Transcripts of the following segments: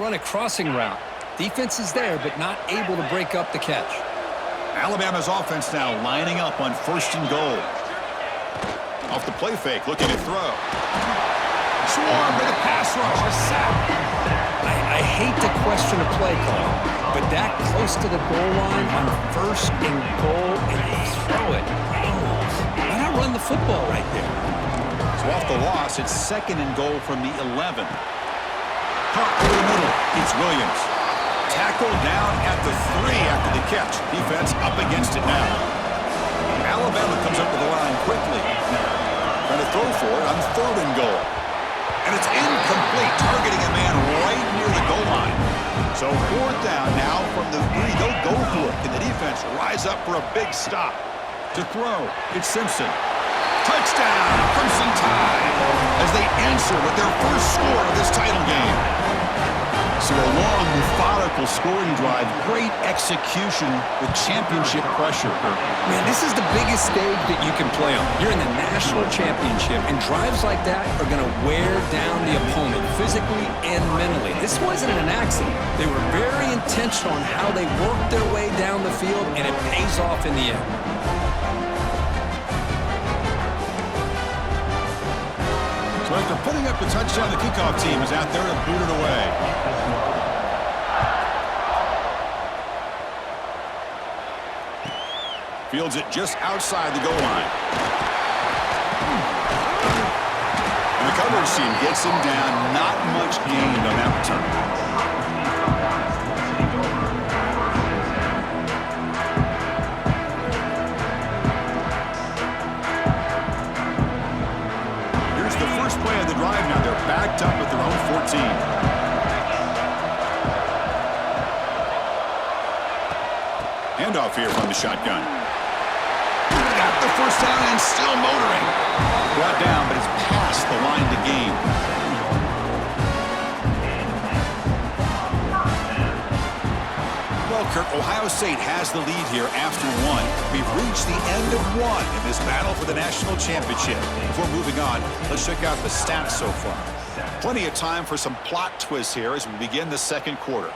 Run a crossing route. Defense is there, but not able to break up the catch. Alabama's offense now lining up on 1st and goal. Off the play fake, looking to throw. Swarm with a pass rush, a sack. I hate to question a play call, but that close to the goal line on 1st and goal and throw it. Oh, why not run the football right there? So off the loss, it's 2nd and goal from the 11. Caught over the middle. It's Williams. Tackled down at the 3 after the catch. Defense up against it now. Alabama comes up with the line quickly. Trying to throw for it on 3rd and goal. And it's incomplete, targeting a man right near the goal line. So 4th down now from the 3. They'll go for it. Can the defense rise up for a big stop? To throw, it's Simpson. Touchdown, Crimson Tide, as they answer with their first score of this title game. So a long, methodical scoring drive, great execution with championship pressure. Man, this is the biggest stage that you can play on. You're in the national championship, and drives like that are going to wear down the opponent physically and mentally. This wasn't an accident. They were very intentional on how they worked their way down the field, and it pays off in the end. So after putting up the touchdown, the kickoff team is out there to boot it away. Fields it just outside the goal line. And the coverage team gets him down. Not much gained on that return. Play of the drive now. They're backed up at their own 14. Handoff here from the shotgun. Got the first down and still motoring. Brought down, but it's past the line to gain. Well, Kirk, Ohio State has the lead here after 1. We've reached the end of 1 in this battle for the national championship. Before moving on, let's check out the stats so far. Plenty of time for some plot twists here as we begin the 2nd quarter.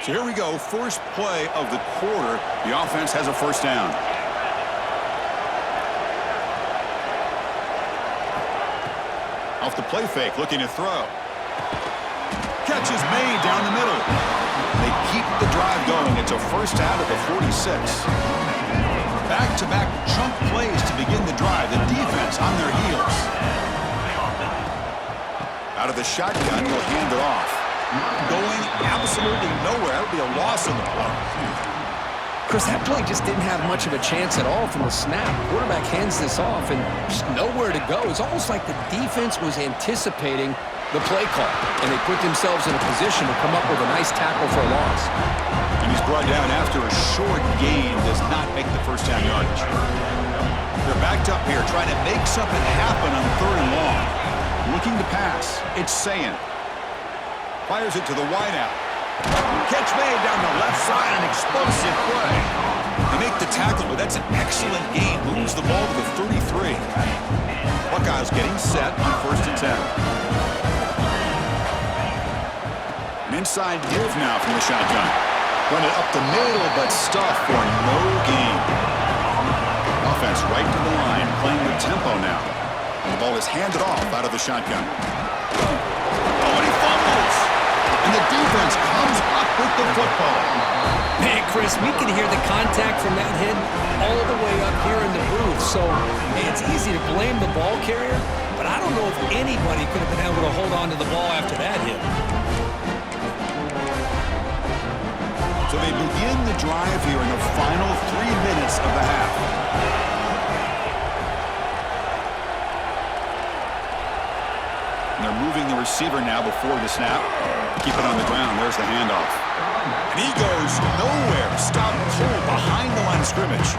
So here we go, first play of the quarter. The offense has a first down. Off the play fake, looking to throw. Catch is made down the middle. They keep the drive going. It's a first out of the 46. Back-to-back chunk plays to begin the drive. The defense on their heels. Out of the shotgun, he'll hand it off. Going absolutely nowhere. That would be a loss in the play. Chris, that play just didn't have much of a chance at all from the snap. Quarterback hands this off and just nowhere to go. It's almost like the defense was anticipating the play call, and they put themselves in a position to come up with a nice tackle for a loss. And he's brought down after a short gain, does not make the first down yardage. They're backed up here, trying to make something happen on 3rd and long. Looking to pass, it's Sayin. Fires it to the wideout. Catch made down the left side, an explosive play. They make the tackle, but that's an excellent gain. Moves the ball to the 33. Buckeyes getting set on 1st and 10. An inside give now from the shotgun. Run it up the middle, but stuffed for no gain. Offense right to the line, playing with tempo now. And the ball is handed off out of the shotgun. Oh, and he fumbles. And the defense comes up with the football. Man, Chris, we can hear the contact from that hit all the way up here in the booth. So, man, it's easy to blame the ball carrier, but I don't know if anybody could have been able to hold on to the ball after that hit. So they begin the drive here in the final 3 minutes of the half. And they're moving the receiver now before the snap. Keep it on the ground. There's the handoff. And he goes nowhere. Stopped cold behind the line of scrimmage.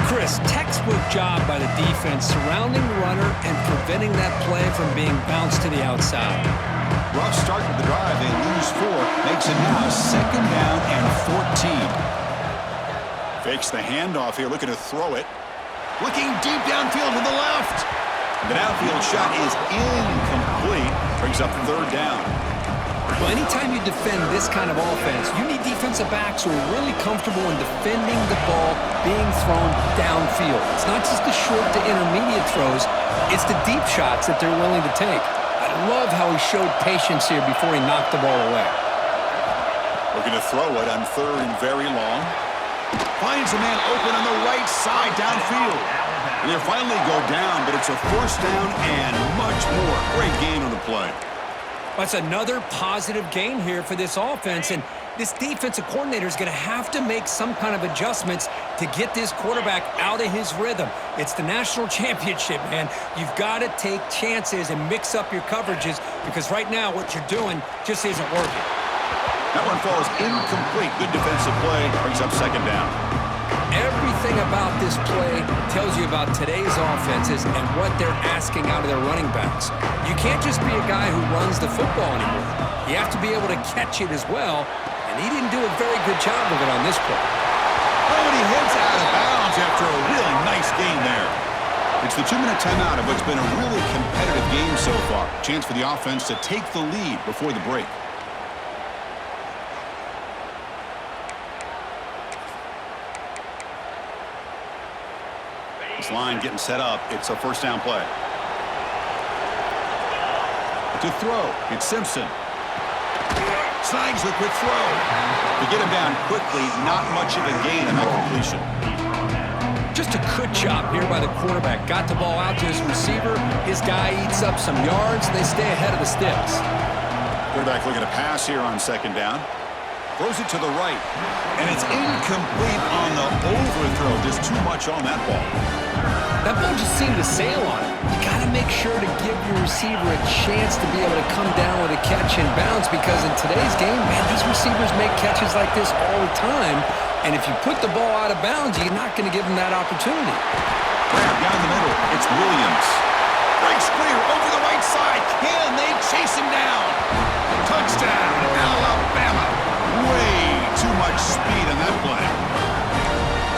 Chris, textbook job by the defense surrounding the runner and preventing that play from being bounced to the outside. Rough start to the drive. They lose 4. Makes it now 2nd down and 14. Fakes the handoff here, looking to throw it. Looking deep downfield to the left. The downfield shot is incomplete. Brings up 3rd down. Well, anytime you defend this kind of offense, you need defensive backs who are really comfortable in defending the ball being thrown downfield. It's not just the short to intermediate throws, it's the deep shots that they're willing to take. I love how he showed patience here before he knocked the ball away. Looking to throw it on third and very long. Finds a man open on the right side downfield. And they finally go down, but it's a first down and much more. Great gain on the play. That's another positive gain here for this offense, and this defensive coordinator is going to have to make some kind of adjustments to get this quarterback out of his rhythm. It's the national championship, man. You've got to take chances and mix up your coverages because right now what you're doing just isn't working. That one falls incomplete. Good defensive play. Brings up second down. Everything about this play tells you about today's offenses and what they're asking out of their running backs. You can't just be a guy who runs the football anymore. You have to be able to catch it as well, and he didn't do a very good job of it on this play. Oh, and he heads out of bounds after a really nice gain there. It's the 2-minute timeout of what's been a really competitive game so far. Chance for the offense to take the lead before the break. This line getting set up. It's a first down play. To throw, it's Simpson. Snags the quick throw. To get him down quickly, not much of a gain in that completion. Just a good job here by the quarterback. Got the ball out to his receiver. His guy eats up some yards. They stay ahead of the sticks. Quarterback looking to pass here on second down. Throws it to the right. And it's incomplete on the overthrow. Just too much on that ball. That ball just seemed to sail on it. You got to make sure to give your receiver a chance to be able to come down with a catch and bounce because in today's game, man, these receivers make catches like this all the time. And if you put the ball out of bounds, you're not going to give them that opportunity. Grab down the middle. It's Williams. Breaks clear over the right side. Can they chase him down? Touchdown, Alabama. Way too much speed on that play.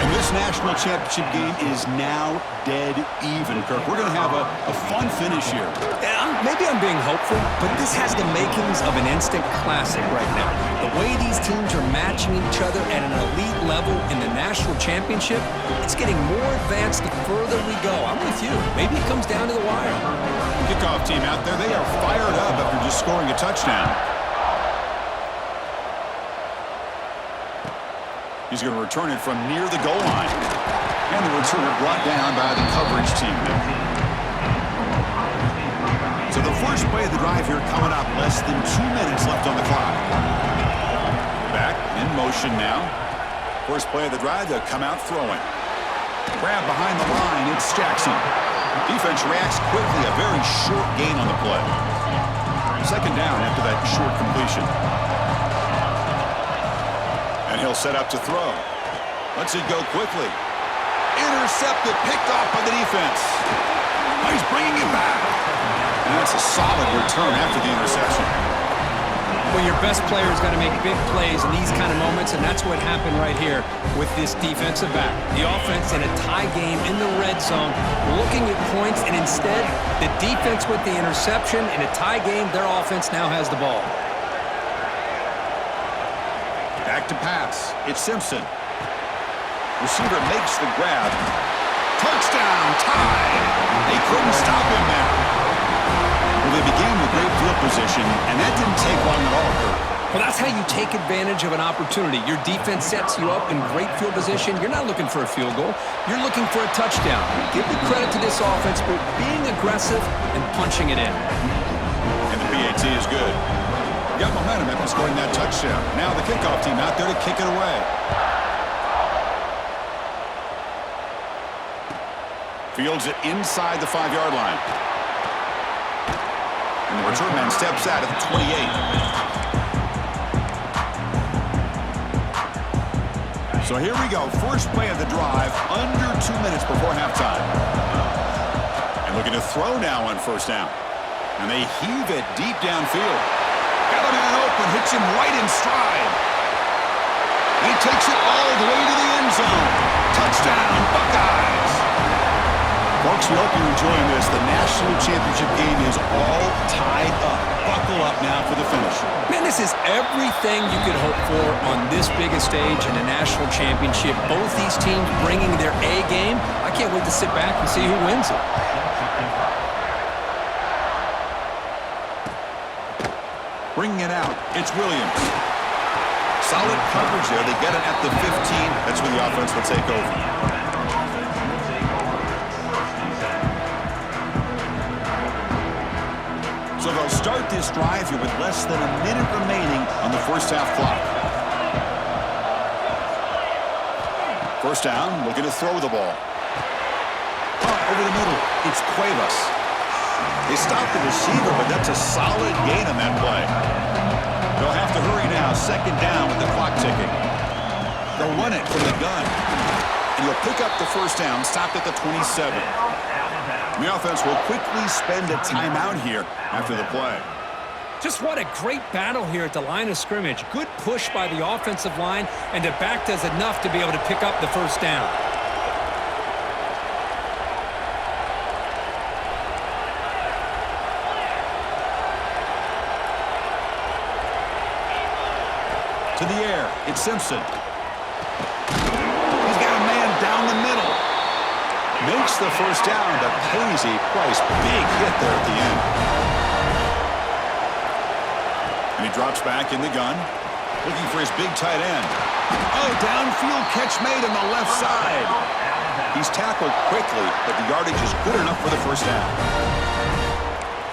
And this national championship game is now dead even, Kirk. We're going to have a fun finish here. Maybe I'm being hopeful, but this has the makings of an instant classic right now. The way these teams are matching each other at an elite level in the national championship, it's getting more advanced the further we go. I'm with you. Maybe it comes down to the wire. Kickoff team out there, they are fired up after just scoring a touchdown. He's going to return it from near the goal line. And the returner brought down by the coverage team. So the first play of the drive here coming up. Less than 2 minutes left on the clock. Back in motion now. First play of the drive, they'll come out throwing. Grab behind the line, it's Jackson. Defense reacts quickly, a very short gain on the play. Second down after that short completion. And he'll set up to throw. Lets it go quickly. Intercepted, picked off by the defense. Oh, he's bringing it back. And that's a solid return after the interception. Well, your best player is going to make big plays in these kind of moments, and that's what happened right here with this defensive back. The offense in a tie game in the red zone, looking at points, and instead, the defense with the interception. In a tie game, their offense now has the ball. Back to pass. It's Simpson. Receiver makes the grab. Touchdown, tied. They couldn't stop him there. Well, they began with great field position, and that didn't take long at all, Kirk. Well, that's how you take advantage of an opportunity. Your defense sets you up in great field position. You're not looking for a field goal. You're looking for a touchdown. Give the credit to this offense for being aggressive and punching it in. And the PAT is good. Got momentum after scoring that touchdown. Now the kickoff team out there to kick it away. Fields it inside the 5-yard line. And the return man steps out at the 28. So here we go. First play of the drive, under 2 minutes before halftime. And looking to throw now on first down. And they heave it deep downfield. Got a man open, hits him right in stride. He takes it all the way to the end zone. Touchdown, Buckeyes. Folks, we hope you're enjoying this. The national championship game is all tied up. Buckle up now for the finish. Man, this This is everything you could hope for on this biggest stage in a national championship. Both these teams bringing their A game. I can't wait to sit back and see who wins it. Bringing it out, it's Williams. Solid coverage there. They get it at the 15. That's where the offense will take over. So they'll start this drive here with less than a minute remaining on the first half clock. First down, looking to throw the ball. Over the middle, it's Cuevas. They stopped the receiver, but that's a solid gain on that play. They'll have to hurry now, second down with the clock ticking. They'll run it from the gun. And he'll pick up the first down, stopped at the 27. The offense will quickly spend a timeout here after the play. Just what a great battle here at the line of scrimmage. Good push by the offensive line, and the back does enough to be able to pick up the first down. To the air, it's Simpson. He's got a man down the middle. Makes the first down, but pays a price. Big hit there at the end. And he drops back in the gun, looking for his big tight end. Oh, downfield catch made on the left side. He's tackled quickly, but the yardage is good enough for the first down.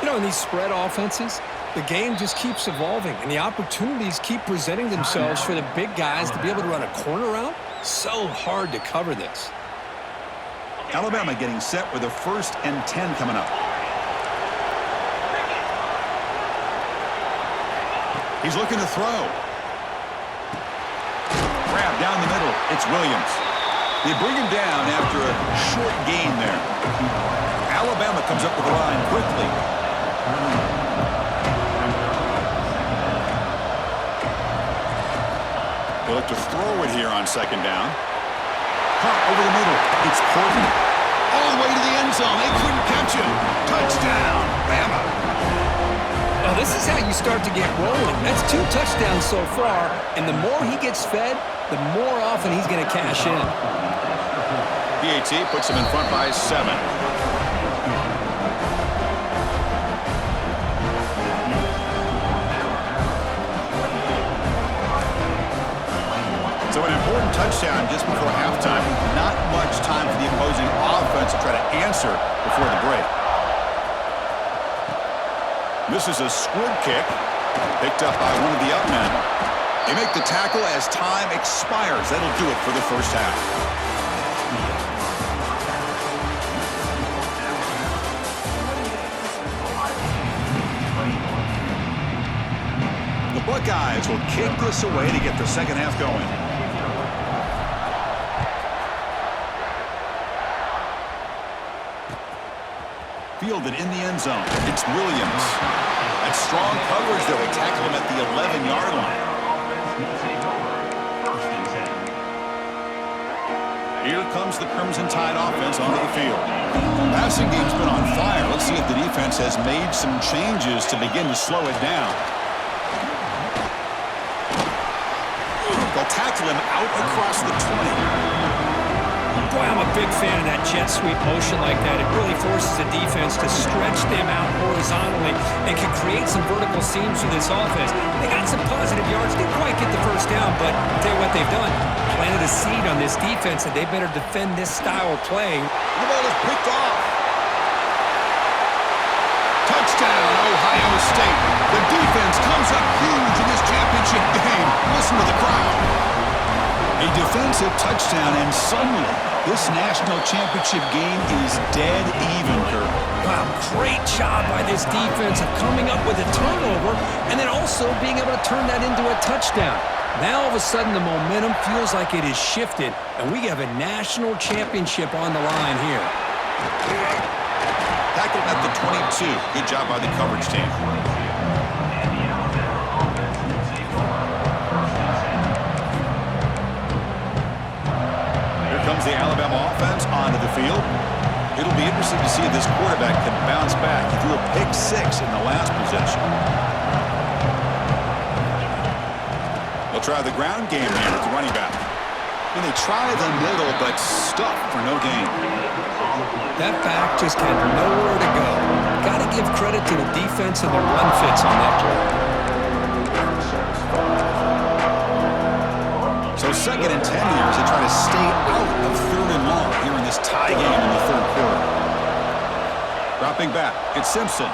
You know, in these spread offenses, the game just keeps evolving, and the opportunities keep presenting themselves for the big guys to be able to run a corner route. So hard to cover this. Alabama getting set with a 1st and 10 coming up. He's looking to throw. Grab down the middle. It's Williams. They bring him down after a short gain there. Alabama comes up with the line quickly. They look to throw it here on second down. Caught over the middle. It's Courtney. All the way to the end zone. They couldn't catch him. Touchdown, Bama. Well, this is how you start to get rolling. That's 2 touchdowns so far, and the more he gets fed, the more often he's going to cash in. PAT puts him in front by 7. So an important touchdown just before halftime. Not much time for the opposing offense to try to answer before the break. This is a squib kick picked up by one of the up men. They make the tackle as time expires. That'll do it for the first half. The Buckeyes will kick this away to get the second half going. Fielded in the end zone. It's Williams. That's strong coverage there. They tackle him at the 11-yard line. Here comes the Crimson Tide offense onto the field. Passing game's been on fire. Let's see if the defense has made some changes to begin to slow it down. They'll tackle him out across the 20. Boy, I'm a big fan of that jet sweep motion like that. It really forces the defense to stretch them out horizontally and can create some vertical seams for this offense. They got some positive yards. Didn't quite get the first down, but I'll tell you what they've done. Planted a seed on this defense, and they better defend this style of play. The ball is picked off. Touchdown, Ohio State. The defense comes up huge in this championship game. Listen to the crowd. A defensive touchdown, and suddenly this national championship game is dead even, Kirk. Wow, great job by this defense of coming up with a turnover and then also being able to turn that into a touchdown. Now all of a sudden the momentum feels like it is shifted, and we have a national championship on the line here. Tackled at the 22. Good job by the coverage team. Comes the Alabama offense onto the field. It'll be interesting to see if this quarterback can bounce back. He threw a pick 6 in the last possession. They'll try the ground game here at the running back. And they try the middle, but stuck for no gain. That back just had nowhere to go. Got to give credit to the defense and the run fits on that play. So 2nd and 10 here as they try to stay out of 3rd and long here in this tie game in the 3rd quarter. Dropping back, it's Simpson.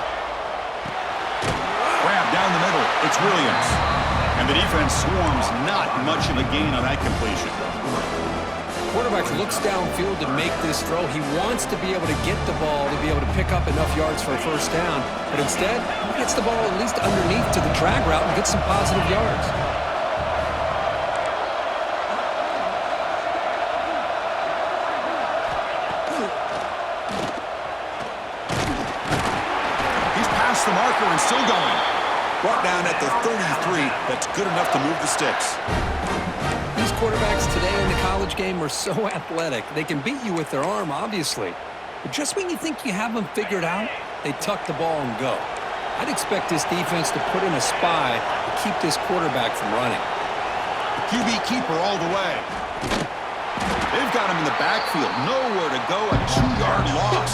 Grab down the middle, it's Williams. And the defense swarms, not much of a gain on that completion. Quarterback looks downfield to make this throw. He wants to be able to get the ball to be able to pick up enough yards for a first down. But instead, he gets the ball at least underneath to the drag route and gets some positive yards. He's past the marker and still going. Brought down at the 33. That's good enough to move the sticks. These quarterbacks today in the college game are so athletic. They can beat you with their arm, obviously. But just when you think you have them figured out, they tuck the ball and go. I'd expect this defense to put in a spy to keep this quarterback from running. QB keeper all the way. They've got him in the backfield. Nowhere to go. A 2-yard loss.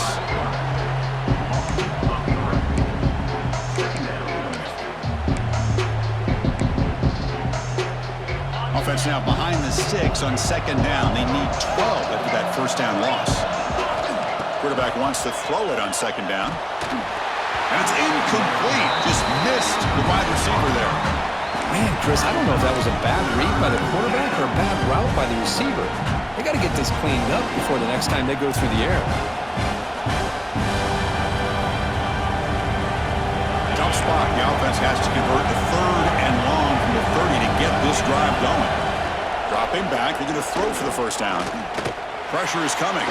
Offense now behind the sticks on 2nd down. They need 12 after that first down loss. Quarterback wants to throw it on 2nd down. And it's incomplete. Just missed the wide receiver there. Man, Chris, I don't know if that was a bad read by the quarterback or a bad route by the receiver. They got to get this cleaned up before the next time they go through the air. Tough spot. The offense has to convert to 3rd and long from the 30 to get this drive going. Dropping back. They're going to throw for the first down. Pressure is coming.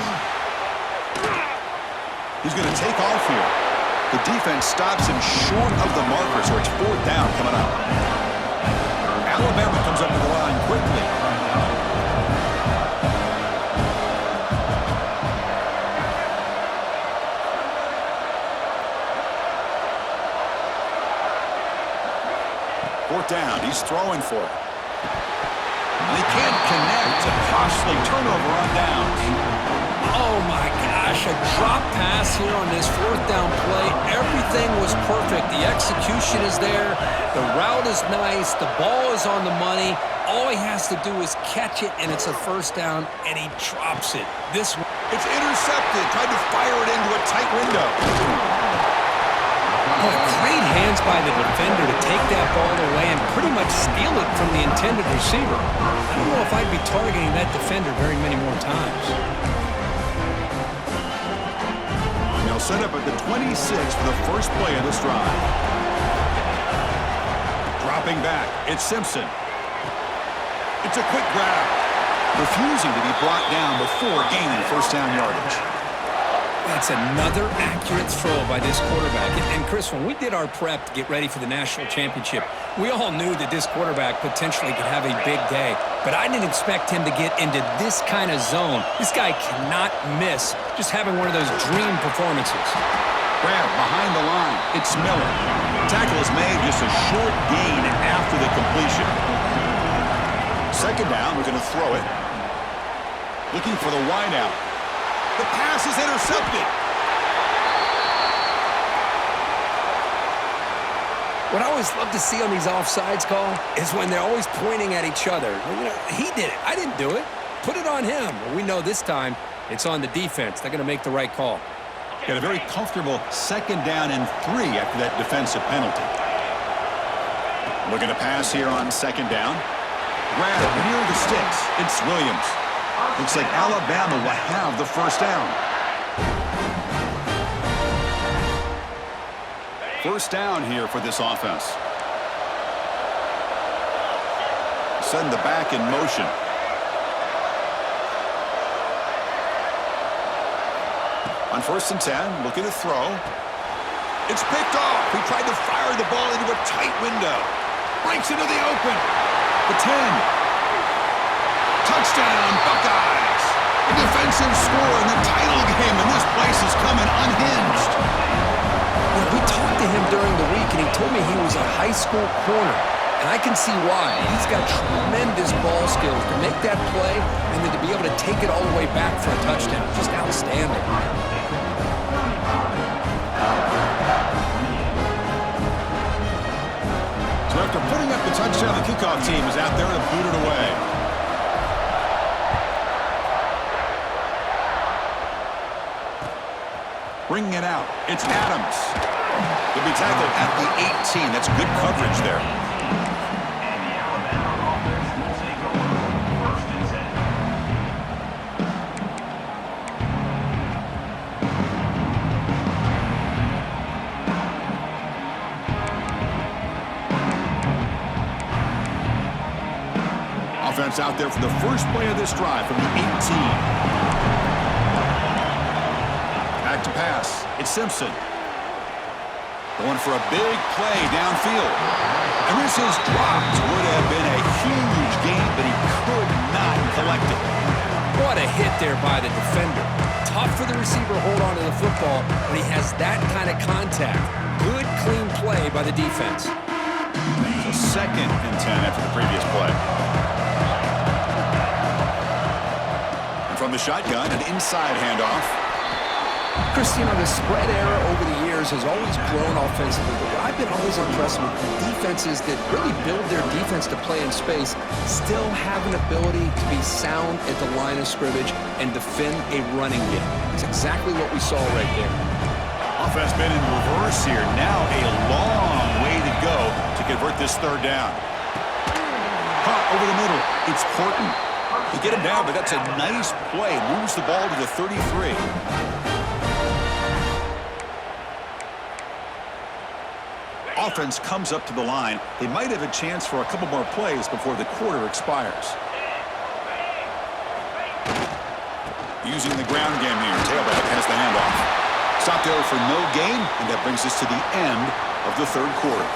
He's going to take off here. The defense stops him short of the marker, so it's 4th down coming up. Alabama comes up to the line quickly. Down. He's throwing for it. And he can't connect. A costly turnover on downs. Oh, my gosh. A drop pass here on this 4th down play. Everything was perfect. The execution is there. The route is nice. The ball is on the money. All he has to do is catch it, and it's a first down, and he drops it. It's intercepted. Tried to fire it into a tight window. Oh, great hands by the defender to take that ball away and pretty much steal it from the intended receiver. I don't know if I'd be targeting that defender very many more times. They'll set up at the 26 for the first play of this drive. Dropping back, it's Simpson. It's a quick grab. Refusing to be brought down before gaining first down yardage. That's another accurate throw by this quarterback. And Chris, when we did our prep to get ready for the national championship, we all knew that this quarterback potentially could have a big day. But I didn't expect him to get into this kind of zone. This guy cannot miss just having one of those dream performances. Grab behind the line. It's Miller. Tackle is made just a short gain after the completion. 2nd down, we're going to throw it. Looking for the wideout. The pass is intercepted. What I always love to see on these offsides call is when they're always pointing at each other. You know, he did it. I didn't do it. Put it on him. Well, we know this time it's on the defense. They're going to make the right call. Got a very comfortable 2nd down and 3 after that defensive penalty. Looking to pass here on 2nd down. Grab near the sticks. It's Williams. Looks like Alabama will have the first down. First down here for this offense. Send the back in motion. On 1st and 10, looking to throw. It's picked off. He tried to fire the ball into a tight window. Breaks into the open. The 10. Touchdown, Buckeyes. A defensive score in the title game, and this place is coming unhinged. Well, we talked to him during the week, and he told me he was a high school corner. And I can see why. He's got tremendous ball skills to make that play and then to be able to take it all the way back for a touchdown. Just outstanding. So after putting up the touchdown, the kickoff team is out there to boot it away. Bringing it out, it's Adams. He'll be tackled at the 18. That's good coverage there. Offense out there for the first play of this drive from the 18. Back to pass. It's Simpson. Going for a big play downfield. And this is dropped. Would have been a huge gain, but he could not collect it. What a hit there by the defender. Tough for the receiver to hold on to the football when he has that kind of contact. Good, clean play by the defense. So 2nd and 10 after the previous play. And from the shotgun, an inside handoff. Chris, the spread era over the years has always grown offensively, but what I've been always impressed with the defenses that really build their defense to play in space still have an ability to be sound at the line of scrimmage and defend a running game. It's exactly what we saw right there. Offense been in reverse here. Now a long way to go to convert this 3rd down. Caught over the middle. It's Horton. To get him down, but that's a nice play. Moves the ball to the 33. Offense comes up to the line. They might have a chance for a couple more plays before the quarter expires. Using the ground game here. Tailback has the handoff. Stop there for no gain, and that brings us to the end of the 3rd quarter.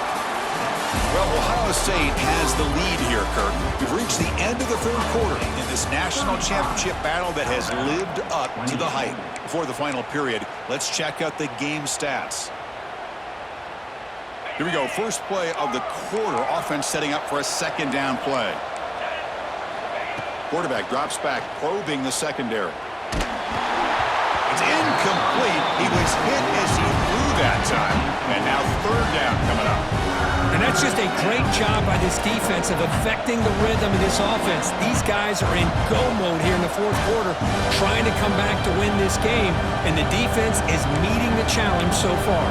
Well, Ohio State has the lead here, Kirk. We've reached the end of the 3rd quarter in this national championship battle that has lived up to the hype. Before the final period, let's check out the game stats. Here we go. First play of the quarter. Offense setting up for a 2nd down play. Quarterback drops back, probing the secondary. It's incomplete. He was hit as he threw that time. And now 3rd down coming up. And that's just a great job by this defense of affecting the rhythm of this offense. These guys are in go mode here in the 4th quarter, trying to come back to win this game. And the defense is meeting the challenge so far.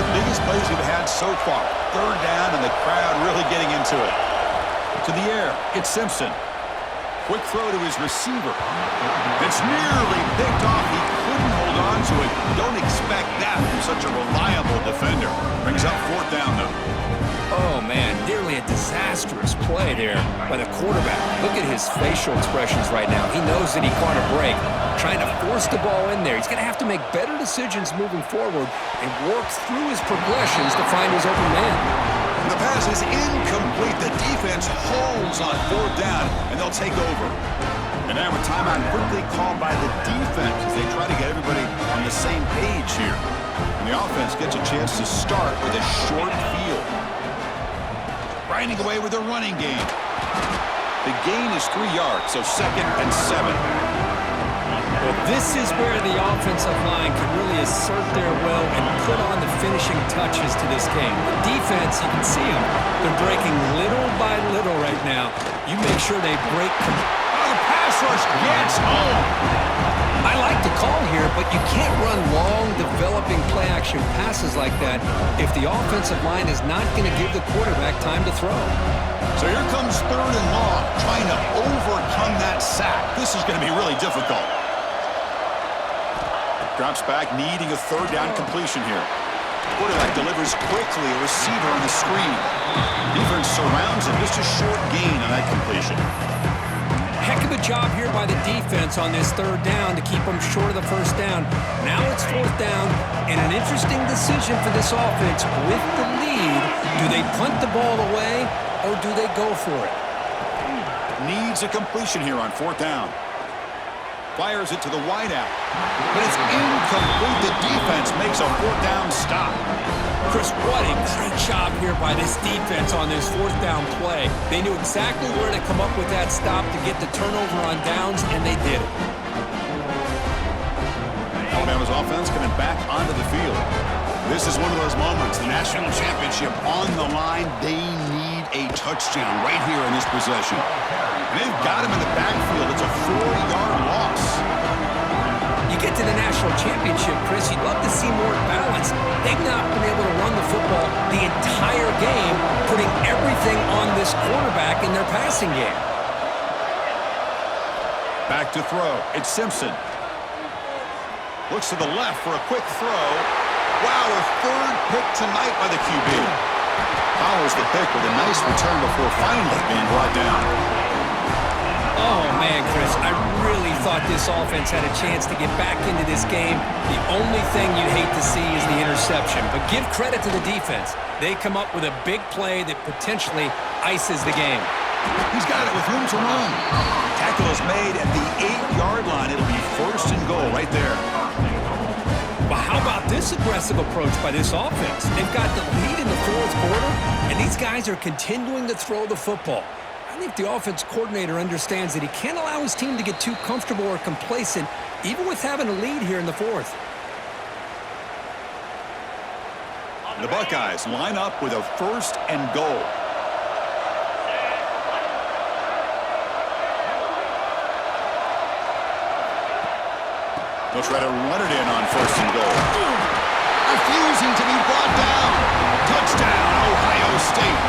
Biggest plays we've had so far. 3rd down and the crowd really getting into it. To the air, it's Simpson. Quick throw to his receiver. It's nearly picked off. He couldn't hold on to it. Don't expect that from such a reliable defender. Brings up 4th down, though. Oh, man, nearly a disastrous play there by the quarterback. Look at his facial expressions right now. He knows that he caught a break, trying to force the ball in there. He's going to have to make better decisions moving forward and work through his progressions to find his open man. The pass is incomplete. The defense holds on 4th down, and they'll take over. And now a timeout quickly called by the defense as they try to get everybody on the same page here. And the offense gets a chance to start with a short field. Grinding away with a running game. The gain is 3 yards, so 2nd and 7. Well, this is where the offensive line can really assert their will and put on the finishing touches to this game. The defense, you can see them, they're breaking little by little right now. You make sure they break. Oh, the pass rush gets home. I like the call here, but you can't run long, developing play-action passes like that if the offensive line is not going to give the quarterback time to throw. So here comes 3rd and long, trying to overcome that sack. This is going to be really difficult. Drops back, needing a 3rd down completion here. Quarterback delivers quickly, a receiver on the screen. Defense surrounds him, just a short gain on that completion. Heck of a job here by the defense on this 3rd down to keep them short of the 1st down. Now it's 4th down, and an interesting decision for this offense with the lead. Do they punt the ball away, or do they go for it? Needs a completion here on 4th down. Fires it to the wideout, but it's incomplete. The defense makes a 4th down stop. Chris, what a great job here by this defense on this fourth down play. They knew exactly where to come up with that stop to get the turnover on downs, and they did it. Alabama's offense coming back onto the field. This is one of those moments, the national championship on the line. They need a touchdown right here in this possession. And they've got him in the backfield. It's a 4-yard loss. You get to the national championship, Chris, you'd love to see more balance. They've not been able to run the football the entire game, putting everything on this quarterback in their passing game. Back to throw. It's Simpson. Looks to the left for a quick throw. Wow, a third pick tonight by the QB. Follows the pick with a nice return before finally being brought down. Oh, man, Chris, I really thought this offense had a chance to get back into this game. The only thing you'd hate to see is the interception. But give credit to the defense. They come up with a big play that potentially ices the game. He's got it with room to run. Tackle is made at the 8-yard line. It'll be first and goal right there. Well, how about this aggressive approach by this offense? They've got the lead in the fourth quarter, and these guys are continuing to throw the football. I think the offense coordinator understands that he can't allow his team to get too comfortable or complacent, even with having a lead here in the fourth. The Buckeyes line up with a first and goal. They'll try to run it in on first and goal. Refusing to be brought down. Touchdown, Ohio State.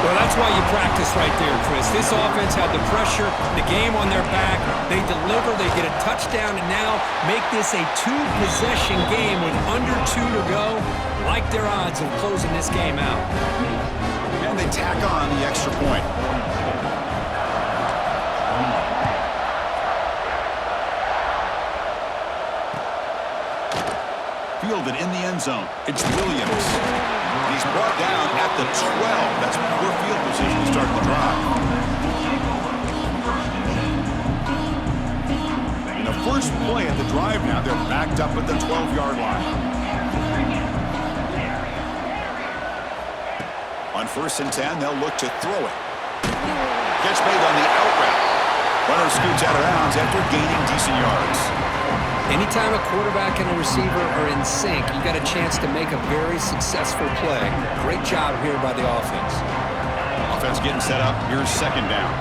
Well, that's why you practice right there, Chris. This offense had the pressure, the game on their back. They deliver, they get a touchdown, and now make this a two-possession game with under 2 to go. Like their odds of closing this game out. And they tack on the extra point. Fielded in the end zone. It's Williams. And he's brought down at the 12. That's poor field position to start the drive. In the first play of the drive now, they're backed up at the 12-yard line. On first and 10, they'll look to throw it. Catch made on the out route. Runner scoots out of bounds after gaining decent yards. Anytime a quarterback and a receiver are in sync, you got a chance to make a very successful play. Great job here by the offense. Offense getting set up. Here's second down.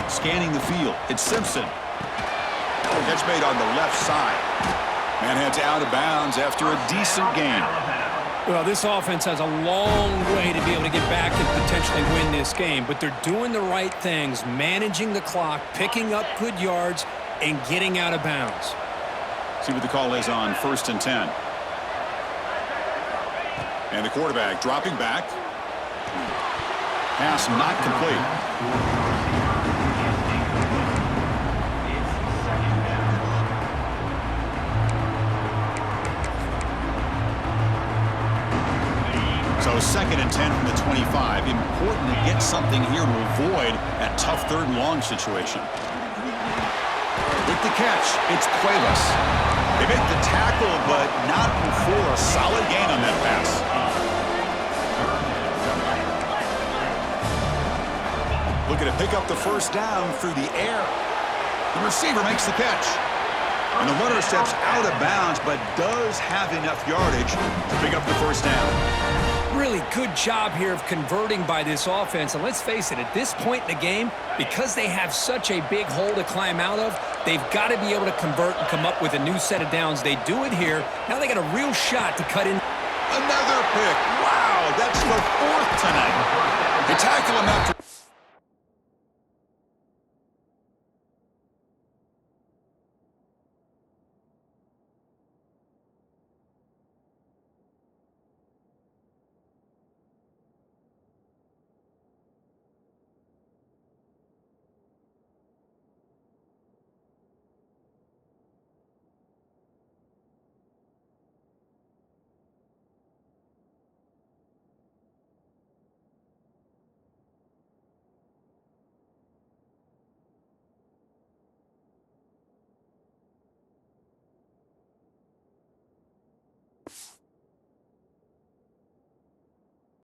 Scanning the field. It's Simpson. Catch made on the left side. Man heads out of bounds after a decent gain. Well, this offense has a long way to be able to get back and potentially win this game, but they're doing the right things, managing the clock, picking up good yards, and getting out of bounds. See what the call is on first and 10. And the quarterback dropping back. Pass not complete. So second and 10 from the 25. Important to get something here to avoid that tough third and long situation. With the catch, it's Cuevas. They make the tackle, but not before a solid gain on that pass. Looking to pick up the first down through the air. The receiver makes the catch. And the runner steps out of bounds, but does have enough yardage to pick up the first down. Really good job here of converting by this offense. And let's face it, at this point in the game, because they have such a big hole to climb out of, they've got to be able to convert and come up with a new set of downs. They do it here. Now they got a real shot to cut in. Another pick. Wow, that's the fourth tonight. They tackle him after